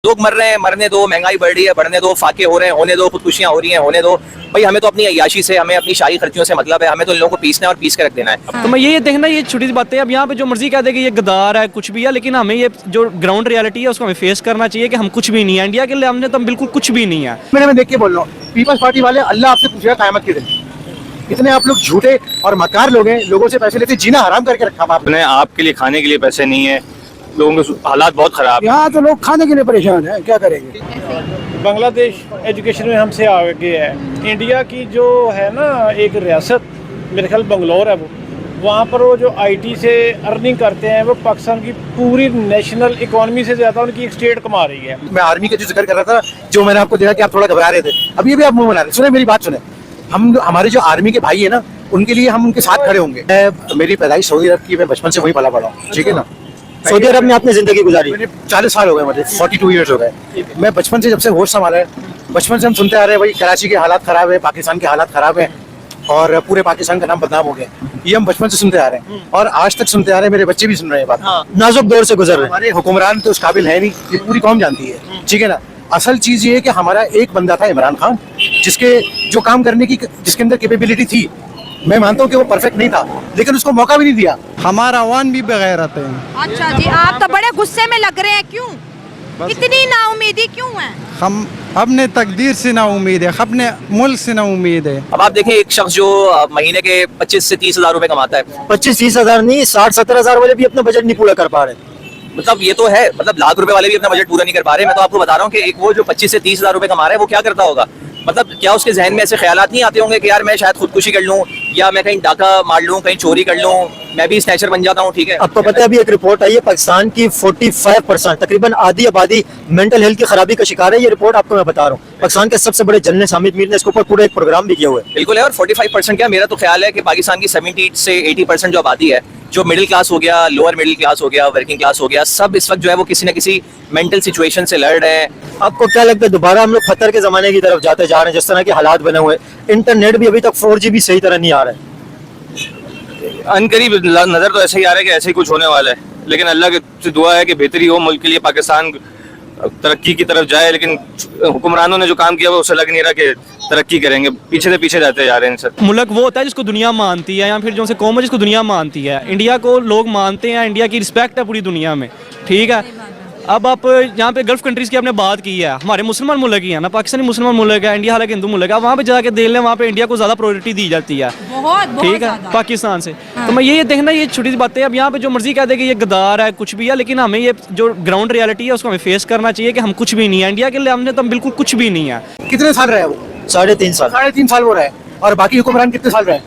लोग मर रहे हैं, मरने दो। महंगाई बढ़ रही है, बढ़ने दो। फाके हो रहे हैं, होने दो। खुदकुशियां हो रही हैं, होने दो। भाई हमें तो अपनी अय्याशी से, हमें अपनी शाही खर्चियों से मतलब है। हमें तो इन लोगों को पीसना है और पीस के रख देना है। तो मैं ये देखना, ये छोटी सी बातें, अब यहाँ पे जो मर्जी कह दे कि ये गद्दार है कुछ भी है, लेकिन हमें ये जो ग्राउंड रियलिटी है उसको हमें फेस करना चाहिए कि हम कुछ भी नहीं है। इंडिया के लिए हमने तो हम बिल्कुल कुछ भी नहीं है। मैं देख के बोल रहा हूँ, पीपल्स पार्टी वाले अल्लाह आपसे पूछेगा क़यामत के दिन, इतने आप लोग झूठे और मकार लोग हैं, लोगों से पैसे लेते, जीना हराम करके रखा आपने। आपके लिए खाने के लिए पैसे नहीं है, लोगों के हालात बहुत खराब। यहाँ तो लोग खाने के लिए परेशान हैं, क्या करेंगे। बांग्लादेश एजुकेशन में हमसे आगे है। इंडिया की जो है ना एक रियासत, मेरे ख्याल बंगलोर है, वो वहाँ पर वो जो आईटी से अर्निंग करते हैं वो पाकिस्तान की पूरी नेशनल इकोनॉमी से ज़्यादा उनकी एक स्टेट कमा रही है। मैं आर्मी का जो जिक्र कर रहा था, जो मैंने आपको देखा कि आप थोड़ा घबरा रहे थे, अभी भी आप मुंह बना रहे। सुने मेरी बात सुने, हमारे जो आर्मी के भाई है ना, उनके लिए हम उनके साथ खड़े होंगे। मेरी पैदाइश सऊदी अरब की, मैं बचपन से वही पला पड़ा हूँ, ठीक है ना। सऊदी अरब में आपने जिंदगी गुजारी? 40 साल हो गए, मुझे 42 ईयर्स हो गए। मैं बचपन से, जब से होश संभाला है, बचपन से हम सुनते आ रहे हैं भाई कराची के हालात खराब है, पाकिस्तान के हालात खराब है और पूरे पाकिस्तान का नाम बदनाम हो गया। ये हम बचपन से सुनते आ रहे हैं और आज तक सुनते आ रहे हैं। मेरे बच्चे भी सुन रहे हैं बात। नाजुक दौर से गुजर रहे हैं। हमारे हुक्मरान तो उस काबिल है नहीं, ये पूरी कौम जानती है, ठीक है ना। असल चीज ये है कि हमारा एक बंदा था इमरान खान, जिसके जो काम करने की, जिसके अंदर कैपेबिलिटी थी। मैं मानता हूँ कि वो परफेक्ट नहीं था, लेकिन उसको मौका भी नहीं दिया। हमारा अवान भी बगैरत है। अच्छा जी, आप तो बड़े गुस्से में लग रहे हैं, क्यों? इतनी नाउमीदी क्यों है? हम अपने तकदीर से ना उम्मीद है, अपने मुल्क से ना उम्मीद है। अब आप देखें, एक शख्स जो महीने के 25 से 30 हजार रुपए कमाता है, 25-30 हजार नहीं, 60-70 हजार वाले भी अपना बजट नहीं पूरा कर पा रहे। मतलब ये तो है, मतलब लाख रुपए वाले भी अपना बजट पूरा नहीं कर पा रहे। मैं तो आपको बता रहा हूँ कि एक वो जो 25 से 30 हजार रुपए कमा रहा है, वो क्या करता होगा। मतलब क्या उसके जहन में ऐसे ख्यालात नहीं आते होंगे कि यार मैं शायद खुदकुशी कर लूं, या मैं कहीं डाका मार लूं, कहीं चोरी कर लूं, मैं भी स्नैचर बन जाता हूं, ठीक है। आपको पता है अभी एक रिपोर्ट आई है, पाकिस्तान की 45% तकरीबन आधी आबादी मेंटल हेल्थ की खराबी का शिकार है। ये रिपोर्ट आपको मैं बता रहा हूँ, पाकिस्तान के सबसे बड़े जर्नलिस्ट हामिद मीर ने इसके ऊपर पूरा एक प्रोग्राम भी किया हुआ है। बिल्कुल है। और 45% क्या, मेरा तो ख्याल है कि पाकिस्तान की 70 से 80% जो आबादी है, जो मिडिल क्लास हो गया, लोअर मिडिल क्लास हो गया, वर्किंग क्लास हो गया, सब इस वक्त जो है वो किसी न किसी मेंटल सिचुएशन से लड़ रहे हैं। आपको क्या लगता है दोबारा हम लोग खतर के जमाने की तरफ जाते जा रहे हैं, जिस तरह के हालात बने हुए? इंटरनेट भी अभी तक 4G भी सही तरह नहीं आ रहा है। अनकरीब नजर तो ऐसे ही आ रहा है कि ऐसे ही कुछ होने वाला है, लेकिन अल्लाह से दुआ है कि बेहतरी हो मुल्क के लिए, पाकिस्तान तरक्की की तरफ जाए। लेकिन हुक्मरानों ने जो काम किया वो उसे लग नहीं रहा कि तरक्की करेंगे, पीछे से पीछे जाते जा रहे हैं सर। मुल्क वो होता है जिसको दुनिया मानती है, या फिर जो से कौम है जिसको दुनिया मानती है। इंडिया को लोग मानते हैं, इंडिया की रिस्पेक्ट है पूरी दुनिया में, ठीक है। अब आप यहाँ पे गल्फ कंट्रीज़ की आपने बात की है, हमारे मुसलमान मुल्क ही है ना, पाकिस्तानी मुसलमान मुल्क है, इंडिया हालांकि हिंदू मुल्क है। वहाँ पे जाके देख लें, वहाँ पे इंडिया को ज़्यादा प्रायोरिटी दी जाती है, ठीक है, पाकिस्तान से। तो मैं ये देखना, ये छोटी सी बातें, अब यहाँ पे जो मर्जी कह दे कि ये गद्दार है कुछ भी है, लेकिन हमें ये जो ग्राउंड रियलिटी है उसको हमें फेस करना चाहिए कि हम कुछ भी नहीं है। इंडिया के लिए हमने तो हम बिल्कुल कुछ भी नहीं है। कितने साल रहे वो? 3.5 साल। 3.5 साल वो रहे। और बाकी हुक्मरान कितने साल रहे?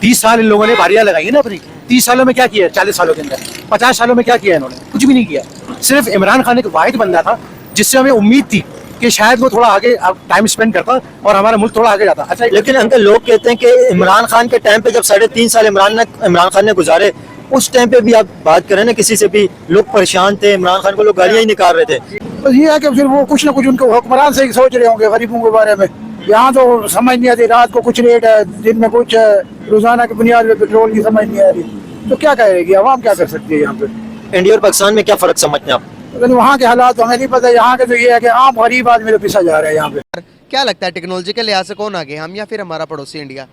30 साल इन लोगों ने बारियां लगाई है ना अपनी। 30 सालों में क्या किया? 40 सालों के अंदर 50 सालों में क्या किया इन्होंने? कुछ भी नहीं किया। सिर्फ इमरान खान एक वाहिद बंदा था जिससे हमें उम्मीद थी कि शायद वो थोड़ा आगे टाइम स्पेंड करता और हमारा मुल्क थोड़ा आगे जाता। अच्छा, लेकिन अंकल लोग कहते हैं कि इमरान खान के टाइम पे जब 3.5 साल इमरान खान ने गुजारे, उस टाइम पे भी आप बात करें ना किसी से भी, लोग परेशान थे, इमरान खान को लोग गालियां ही निकाल रहे थे। बस ये है कि फिर वो कुछ ना कुछ उनको हुक्मरान से ही सोच रहे होंगे गरीबों के बारे में। यहाँ तो समझ नहीं आती, रात को कुछ रेट है, दिन में कुछ है, रोजाना की बुनियाद पे पेट्रोल की समझ नहीं आ रही, तो क्या करेगी आवाम, क्या कर सकती है यहाँ पे। इंडिया और पाकिस्तान में क्या फर्क समझते हैं आप? लेकिन वहाँ के हालात तो हमें नहीं पता। यहाँ के तो ये है कि आम गरीब आदमी तो पिसा जा रहा है यहाँ पे। क्या लगता है टेक्नोलॉजी के लिहाज से कौन आगे, हम या फिर हमारा पड़ोसी इंडिया?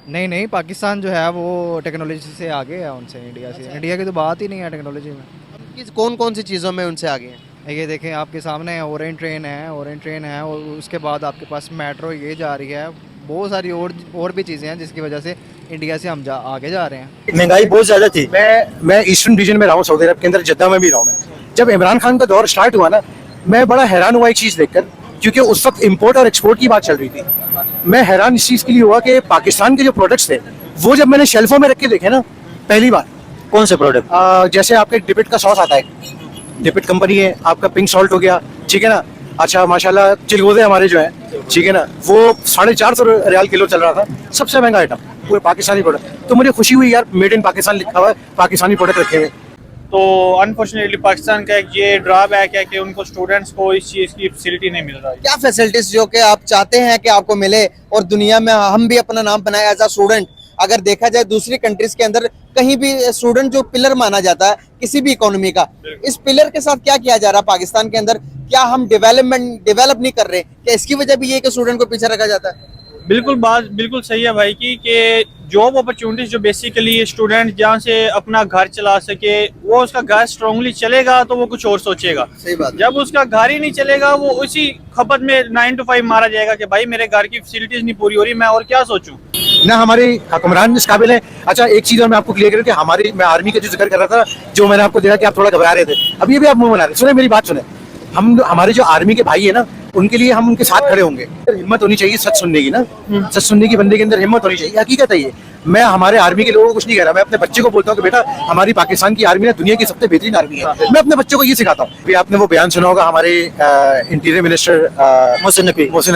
नहीं, पाकिस्तान जो है वो टेक्नोलॉजी से आगे है उनसे, इंडिया से। इंडिया की तो बात ही नहीं है टेक्नोलॉजी में। कौन कौन सी चीज़ों में उनसे आगे हैं? ये देखें आपके सामने ओरेंट ट्रेन है, और उसके बाद आपके पास मेट्रो ये जा रही है, बहुत सारी और भी चीज़ें हैं जिसकी वजह से इंडिया से हम आगे जा रहे हैं। महंगाई बहुत ज़्यादा थी। मैं ईस्टर्न रीजन में रहा हूँ, सऊदी अरब के अंदर, जद्दा में भी रहा हूँ। जब इमरान खान का दौर स्टार्ट हुआ ना, मैं बड़ा हैरान हुआ एक चीज़ देखकर, क्योंकि उस वक्त इम्पोर्ट और एक्सपोर्ट की बात चल रही थी। मैं हैरान इस चीज़ के लिए हुआ कि पाकिस्तान के जो प्रोडक्ट्स थे वो जब मैंने शेल्फों में रख के देखे ना पहली बार। कौन से प्रोडक्ट? जैसे आपके डिपिट का सॉस आता है, डिपिट कंपनी है, आपका पिंक सॉल्ट हो गया, ठीक है ना। अच्छा माशाल्लाह चिलगोज़े हमारे जो हैं, ठीक है ना, वो 450 रियाल किलो चल रहा था, सबसे महंगा आइटम पूरे पाकिस्तानी प्रोडक्ट। तो मुझे खुशी हुई यार, मेड इन पाकिस्तान लिखा हुआ है, पाकिस्तानी प्रोडक्ट रखे हुए। तो अनफॉर्चुनेटली पाकिस्तान का एक ये ड्रॉबैक है कि उनको स्टूडेंट्स को इस चीज़ की फैसिलिटी नहीं मिल रहा है। क्या फैसिलिटीज जो कि आप चाहते हैं कि आपको मिले और दुनिया में हम भी अपना नाम बनाए एज अ स्टूडेंट, अगर देखा जाए दूसरी कंट्रीज के अंदर कहीं भी स्टूडेंट जो पिलर माना जाता है किसी भी इकोनॉमी का, इस पिलर के साथ क्या किया जा रहा है पाकिस्तान के अंदर? क्या हम डेवलप नहीं कर रहे? क्या इसकी वजह भी ये कि स्टूडेंट को पीछे रखा जाता है? बिल्कुल, बात बिल्कुल सही है भाई की कि जॉब अपॉर्चुनिटीज जो बेसिकली स्टूडेंट जहाँ से अपना घर चला सके, वो उसका घर स्ट्रांगली चलेगा तो वो कुछ और सोचेगा। सही बात। जब उसका घर ही नहीं चलेगा, वो उसी खपत में 9 to 5 मारा जाएगा कि भाई मेरे घर की फैसिलिटीज नहीं पूरी हो रही, मैं और क्या सोचूं। ना हमारे हुक्मरान इस काबिल है। अच्छा, एक चीज और मैं आपको क्लियर करूं कि मैं आर्मी का जो जिक्र कर रहा था, जो मैंने आपको देखा कि आप थोड़ा घबरा रहे थे, अभी अभी आप मुंह बना रहे। सुने मेरी बात सुने, हमारे जो आर्मी के भाई है ना, उनके लिए हम उनके साथ खड़े होंगे। हिम्मत होनी चाहिए सच सुनने की ना, सच सुनने की बंदे के अंदर हिम्मत होनी चाहिए। हकीकत है ये। मैं हमारे आर्मी के लोगों को कुछ नहीं कह रहा, मैं अपने बच्चे को बोलता हूँ कि बेटा हमारी पाकिस्तान की आर्मी ना दुनिया की सबसे बेहतरीन आर्मी है। मैं अपने बच्चों को ये सिखाता हूँ। अभी आपने वो बयान सुना होगा, हमारे इंटीरियर मिनिस्टर मोहसिन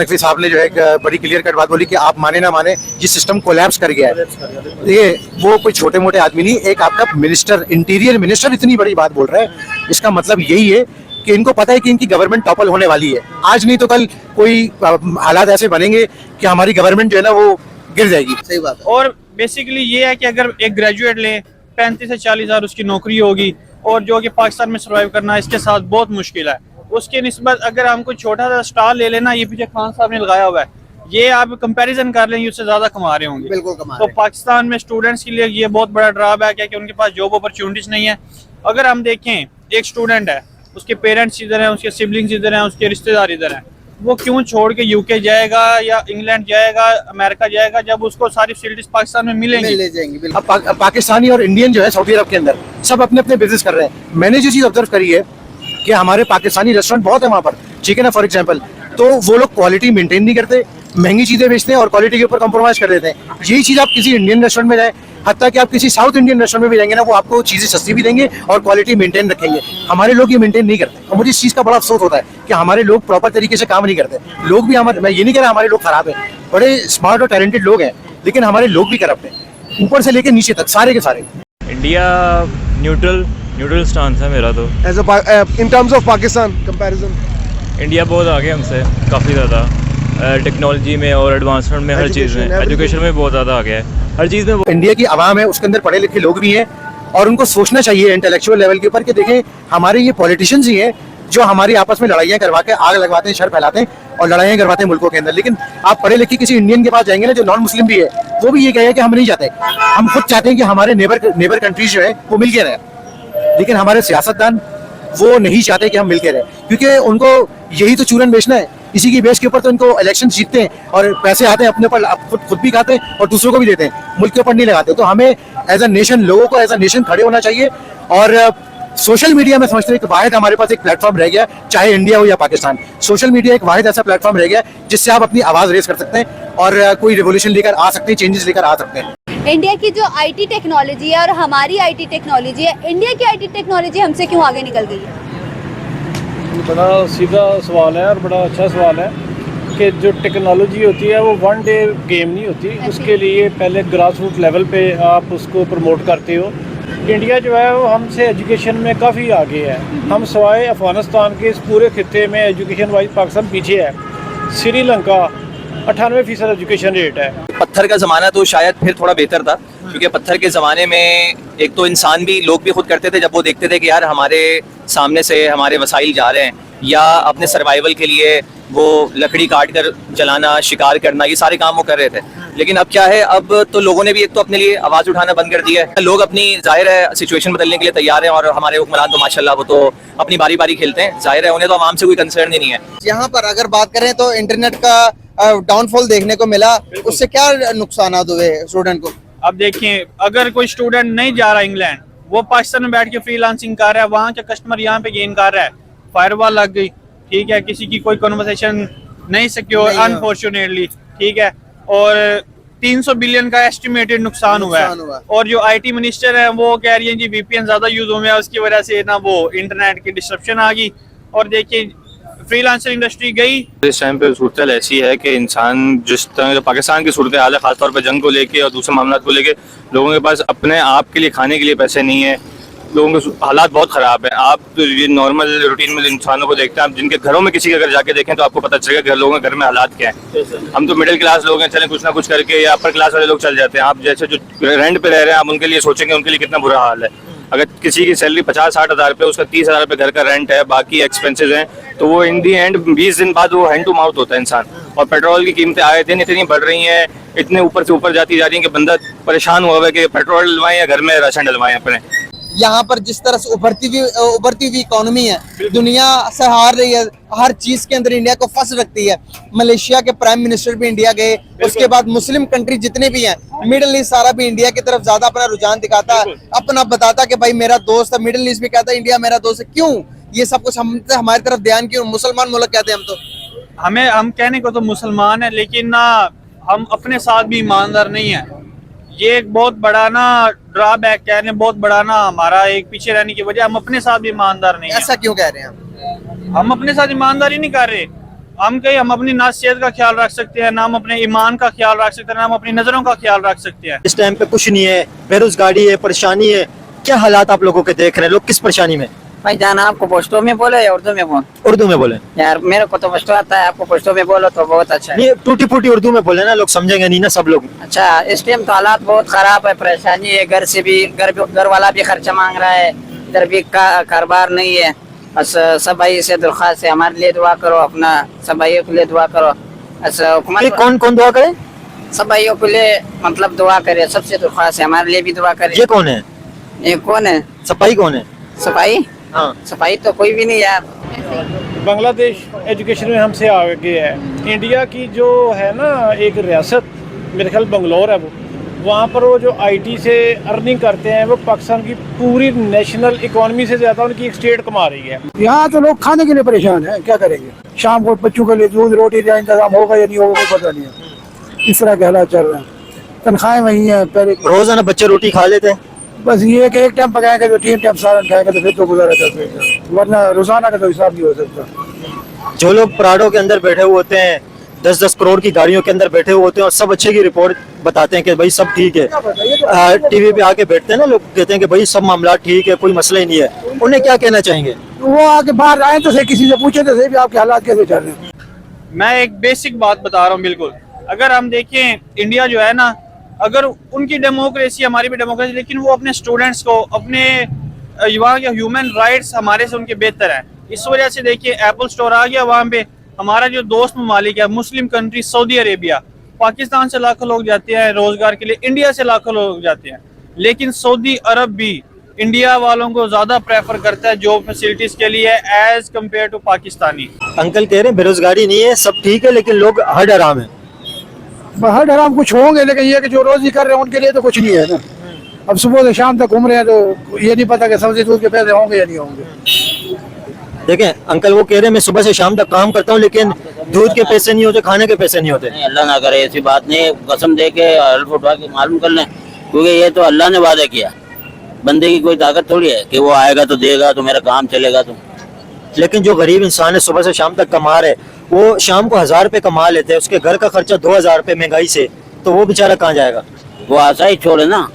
नकवी साहब ने जो है एक बड़ी क्लियर कट बात बोली कि आप माने ना माने, ये सिस्टम कोलैप्स कर गया है। ये वो कोई छोटे मोटे आदमी नहीं, एक आपका मिनिस्टर, इंटीरियर मिनिस्टर इतनी बड़ी बात बोल रहा है। इसका मतलब यही है कि इनको पता है कि इनकी गवर्नमेंट टॉपल होने वाली है। आज नहीं तो कल कोई हालात ऐसे बनेंगे कि हमारी गवर्नमेंट जो है ना वो गिर जाएगी। सही बात है। और बेसिकली ये है कि अगर एक ग्रेजुएट ले 35 से 40 हज़ार उसकी नौकरी होगी, और जो कि पाकिस्तान में सर्वाइव करना इसके साथ बहुत मुश्किल है। उसके निस्बत अगर हम कोई छोटा सा स्टार ले लेना, ये पीछे खान साहब ने लगाया हुआ है, ये आप कंपैरिजन कर लेंगे, उससे ज्यादा कमा रहे होंगे। बिल्कुल कमा तो पाकिस्तान में स्टूडेंट्स के लिए ये बहुत बड़ा ड्रॉबैक है कि उनके पास जॉब अपॉर्चुनिटीज नहीं है। अगर हम देखें, एक स्टूडेंट है, उसके पेरेंट्स इधर हैं, उसके सिबलिंग्स इधर हैं, उसके रिश्तेदार इधर हैं, वो क्यों छोड़ के यूके जाएगा या इंग्लैंड जाएगा, अमेरिका जाएगा, जब उसको सारी फैसिलिटीज पाकिस्तान में मिलेंगी? ले जाएंगे। अब पाकिस्तानी और इंडियन जो है सऊदी अरब के अंदर सब अपने अपने बिजनेस कर रहे हैं। मैंने जो चीज ऑब्जर्व करी है कि हमारे पाकिस्तानी रेस्टोरेंट बहुत है वहाँ पर, ठीक है ना, फॉर एग्जाम्पल, तो वो लोग क्वालिटी मेंटेन नहीं करते, महंगी चीजें बेचते हैं और क्वालिटी के ऊपर कॉम्प्रोमाइज कर देते हैं। यही चीज आप किसी इंडियन रेस्टोरेंट में जाए, हत्ता कि आप किसी साउथ इंडियन रेस्टोरेंट में भी जाएंगे ना, वो आपको चीजें सस्ती भी देंगे और क्वालिटी मेंटेन रखेंगे। हमारे लोग ये मेंटेन नहीं करते और मुझे इस चीज का बड़ा अफसोस होता है कि हमारे लोग प्रॉपर तरीके से काम नहीं करते। लोग भी हमारे, मैं ये नहीं कह रहा हमारे लोग खराब है, बड़े स्मार्ट और टैलेंटेड लोग हैं, लेकिन हमारे लोग भी करप्ट हैं, ऊपर से लेकर नीचे तक सारे के सारे। इंडिया न्यूट्रल स्टांस है मेरा। तो in terms of Pakistan comparison, India बहुत आगे हमसे, काफ़ी ज़्यादा टेक्नोलॉजी में और एडवांसमेंट में, हर चीज़ में, एजुकेशन में बहुत ज़्यादा आगे है, हर चीज़ में। इंडिया की आवाम है, उसके अंदर पढ़े लिखे लोग भी हैं और उनको सोचना चाहिए इंटेलेक्चुअल लेवल के ऊपर कि देखें हमारे ये पॉलिटिशियंस ही हैं जो हमारी आपस में लड़ाइयाँ करवा के आग लगवाते हैं, शर फैलाते हैं और लड़ाइयाँ करवाते हैं मुल्कों के अंदर। लेकिन आप पढ़े लिखे किसी इंडियन के पास जाएंगे ना, जो नॉन मुस्लिम भी है, वो भी ये कहेगा कि हम नहीं चाहते, हम खुद चाहते हैं कि हमारे नेबर कंट्रीज जो है वो मिल के रहे। लेकिन हमारे सियासतदान वो नहीं चाहते कि हम मिल के रहे, क्योंकि उनको यही तो चूरन बेचना है, इसी की बेस के ऊपर तो इनको इलेक्शन जीतते हैं और पैसे आते हैं अपने ऊपर, खुद भी खाते हैं और दूसरों को भी देते हैं, मुल्क के ऊपर नहीं लगाते। तो हमें एज अ नेशन, लोगों को एज अ नेशन खड़े होना चाहिए। और सोशल मीडिया में समझते हैं कि वाहिद हमारे पास एक प्लेटफॉर्म रह गया, चाहे इंडिया हो या पाकिस्तान, सोशल मीडिया एक वाहिद ऐसा प्लेटफॉर्म रह गया जिससे आप अपनी आवाज रेस कर सकते हैं और कोई रिवोल्यूशन लेकर आ सकते हैं, चेंजेस लेकर आ सकते हैं। इंडिया की जो आईटी टेक्नोलॉजी है और हमारी आईटी टेक्नोलॉजी है, इंडिया की आईटी टेक्नोलॉजी हमसे क्यों आगे निकल गई है? बड़ा सीधा सवाल है और बड़ा अच्छा सवाल है कि जो टेक्नोलॉजी होती है वो वन डे गेम नहीं होती, उसके लिए पहले ग्रास रूट लेवल पे आप उसको प्रमोट करते हो। इंडिया जो है वो हमसे एजुकेशन में काफ़ी आगे है। हम सवाए अफ़गानिस्तान के इस पूरे खित्ते में एजुकेशन वाइज पाकिस्तान पीछे है। श्रीलंका 98% एजुकेशन रेट है। पत्थर का ज़माना तो शायद फिर थोड़ा बेहतर था, क्योंकि पत्थर के ज़माने में एक तो इंसान भी, लोग भी खुद करते थे जब वो देखते थे कि यार हमारे सामने से हमारे वसाइल जा रहे हैं, या अपने सर्वाइवल के लिए वो लकड़ी काट कर जलाना, शिकार करना, ये सारे काम वो कर रहे थे। लेकिन अब क्या है, अब तो लोगों ने भी एक तो अपने लिए आवाज़ उठाना बंद कर दिया है। लोग अपनी, जाहिर है, सिचुएशन बदलने के लिए तैयार हैं और हमारे हुक्मरान तो माशाल्लाह वो तो अपनी बारी बारी खेलते हैं, जाहिर है उन्हें तो आवाम से कोई कंसर्न ही नहीं है। यहाँ पर अगर बात करें तो इंटरनेट का डाउनफॉल देखने को मिला, उससे क्या नुकसान हुए स्टूडेंट को? अब देखिए, अगर कोई स्टूडेंट नहीं जा रहा इंग्लैंड, वो पाकिस्तान में बैठ के फ्रीलांसिंग कर रहा है, वहाँ के कस्टमर यहाँ पे गेन कर रहा है, फायरवॉल लग गई, ठीक है, किसी की कोई कन्वर्सेशन नहीं सिक्योर अनफॉर्चुनेटली, ठीक है, और 300 बिलियन का एस्टिमेटेड नुकसान हुआ है। और जो आईटी मिनिस्टर है वो कह रही है जी वीपीएन ज्यादा यूज हुए हैं, उसकी वजह से ना वो इंटरनेट की डिस्ट्रप्शन आ गई। और देखिए फ्रीलांसर इंडस्ट्री गई। इस टाइम पे सूरत ऐसी है कि इंसान जिस तरह जो पाकिस्तान की सूरत हाल है, खासतौर पर जंग को लेके और दूसरे मामला को लेके, लोगों के पास अपने आप के लिए खाने के लिए पैसे नहीं है, लोगों के हालात बहुत ख़राब हैं। आप तो ये नॉर्मल रूटीन में इंसानों को देखते हैं, आप जिनके घरों में किसी के अगर जाके देखें तो आपको पता चलेगा लोगों के घर में हालात क्या हैं। हम तो मिडिल क्लास लोग हैं, चलें कुछ ना कुछ करके, या अपर क्लास वाले लोग चल जाते हैं। आप जैसे जो रेंट पे रह रहे हैं, आप उनके लिए सोचेंगे उनके लिए कितना बुरा हाल है। अगर किसी की सैलरी 50-60 हज़ार रुपये, उसका 30 हज़ार रुपये घर का रेंट है, बाकी एक्सपेंसेस हैं, तो वो इन दी एंड 20 दिन बाद वो हैंड टू माउथ होता है इंसान। और पेट्रोल की कीमतें आए दिन इतनी बढ़ रही हैं, इतने ऊपर से ऊपर जाती जा रही हैं कि बंदा परेशान हुआ है कि पेट्रोल डलवाएं या घर में राशन डलवाएं अपने। यहाँ पर जिस तरह से उभरती हुई इकोनॉमी है, दुनिया से हार रही है, हर चीज के अंदर इंडिया को फंस रखती है। मलेशिया के प्राइम मिनिस्टर भी इंडिया गए, उसके बाद मुस्लिम कंट्री जितने भी हैं, मिडिल ईस्ट सारा भी इंडिया की तरफ ज्यादा अपना रुझान दिखाता है, अपना बताता कि भाई मेरा दोस्त है। मिडिल ईस्ट भी कहता है इंडिया मेरा दोस्त है। क्यों ये सब कुछ हमसे हमारी तरफ ध्यान क्यों? मुसलमान मुल्क कहते हैं हम तो, हम कहने को तो मुसलमान है, लेकिन ना हम अपने साथ भी ईमानदार नहीं है। ये एक बहुत बड़ा ना ड्रॉबैक कहने, बहुत बड़ा ना हमारा एक पीछे रहने की वजह, हम अपने साथ भी ईमानदार नहीं है। ऐसा क्यों कह रहे हैं हम अपने साथ ईमानदारी नहीं कर रहे। हम अपनी ना सेहत का ख्याल रख सकते हैं, ना हम अपने ईमान का ख्याल रख सकते हैं, ना हम अपनी नजरों का ख्याल रख सकते हैं। इस टाइम पे कुछ नहीं है, बेरोजगारी है, परेशानी है। क्या हालात आप लोगों के देख रहे हैं? लोग किस परेशानी में? भाई जाना आपको पश्तो में बोले या उर्दू में बोल? उर्दू में बोले यार मेरे को तो पश्तो आता है, आपको पश्तो में बोलो तो बहुत अच्छा है। ये टूटी फूटी उर्दू में बोले ना, लोग समझेंगे नहीं ना सब लोग। अच्छा, इस टाइम तो हालात बहुत खराब है, परेशानी है। घर से भी घर वाला भी खर्चा मांग रहा है, इधर भी कारोबार नहीं है। बस सब भाई से दरख्वास्त है, हमारे लिए दुआ करो, अपना सब भाइयों के लिए दुआ करो। कौन कौन दुआ करे? सब भाइयों के लिए मतलब दुआ करे, सबसे दरख्वास्त है, हमारे लिए भी दुआ करे। ये कौन है? ये कौन है? सफाई कौन है? सफाई? हाँ, सफाई तो कोई भी नहीं यार। बांग्लादेश एजुकेशन में हमसे आगे है। इंडिया की जो है ना एक रियासत, मेरे ख्याल बंगलोर है वो, वहाँ पर वो जो आईटी से अर्निंग करते हैं वो पाकिस्तान की पूरी नेशनल इकोनॉमी से ज़्यादा उनकी एक स्टेट कमा रही है। यहाँ तो लोग खाने के लिए परेशान है, क्या करेंगे? शाम को बच्चों के लिए दूध रोटी का इंतजाम होगा या नहीं होगा कोई पता नहीं है। इस तरह के हालात चल रहे हैं। तनख्वाहें वही हैं पहले। रोजाना बच्चे रोटी खा लेते हैं, बस ये कि एक टाइम पकाएंगे तो 3 टाइम सालन खाएंगे तो फिर तो गुजारा चल सकता, वरना रोजाना का तो हिसाब नहीं हो सकता। जो लोग पराडों के अंदर बैठे हुए होते हैं, 10-10 करोड़ की गाड़ियों के अंदर बैठे हुए होते हैं और सब अच्छे की रिपोर्ट बताते हैं कि भाई सब ठीक है, टीवी पे आके बैठते हैं ना लोग, कहते हैं कि भाई सब मामला ठीक है, कोई मसला ही नहीं है, उन्हें क्या कहना चाहेंगे? वो आके बाहर आए तो सही, किसी से पूछे तो सही भी आपके हालात कैसे चल रहे हैं। मैं एक बेसिक बात बता रहा हूँ बिल्कुल। अगर हम देखें इंडिया जो है ना, अगर उनकी डेमोक्रेसी हमारी भी डेमोक्रेसी, लेकिन वो अपने स्टूडेंट्स को, अपने वहाँ के ह्यूमन राइट्स हमारे से उनके बेहतर हैं। इस वजह से देखिए एप्पल स्टोर आ गया वहाँ पे। हमारा जो दोस्त ममालिक है, Muslim country Saudi Arabia, Pakistan से लाखों लोग जाते हैं रोजगार के लिए, इंडिया से लाखों लोग जाते हैं, लेकिन सऊदी अरब भी इंडिया वालों को ज्यादा प्रेफर करता है जॉब फैसिलिटीज के लिए as compared to Pakistani. Uncle कह रहे हैं बेरोजगारी नहीं है, सब ठीक है, लेकिन लोग हर हराम है। हर हराम कुछ होंगे, लेकिन ये कि जो रोजी कर रहे हैं उनके लिए तो कुछ नहीं है ना। अब सुबह से शाम तक घूम रहे हैं तो ये नहीं पता कि सब्जी दूध के पैसे होंगे या नहीं होंगे। देखें अंकल वो कह रहे हैं मैं सुबह से शाम तक काम करता हूँ, लेकिन दूध के पैसे नहीं होते, खाने के पैसे नहीं होते। अल्लाह ना करे ऐसी बात नहीं, कसम दे के हल्फ उठवा के मालूम कर लें, क्योंकि ये तो अल्लाह ने वादा किया, बंदे की कोई ताकत थोड़ी है कि वो आएगा तो देगा तो मेरा काम चलेगा। तो लेकिन जो गरीब इंसान है सुबह से शाम तक कमा रहे, वो शाम को 1000 रुपए कमा लेते हैं, उसके घर का खर्चा 2000 रुपए महंगाई से, तो वो बेचारा कहाँ जाएगा? वो आशा ही छोड़े ना।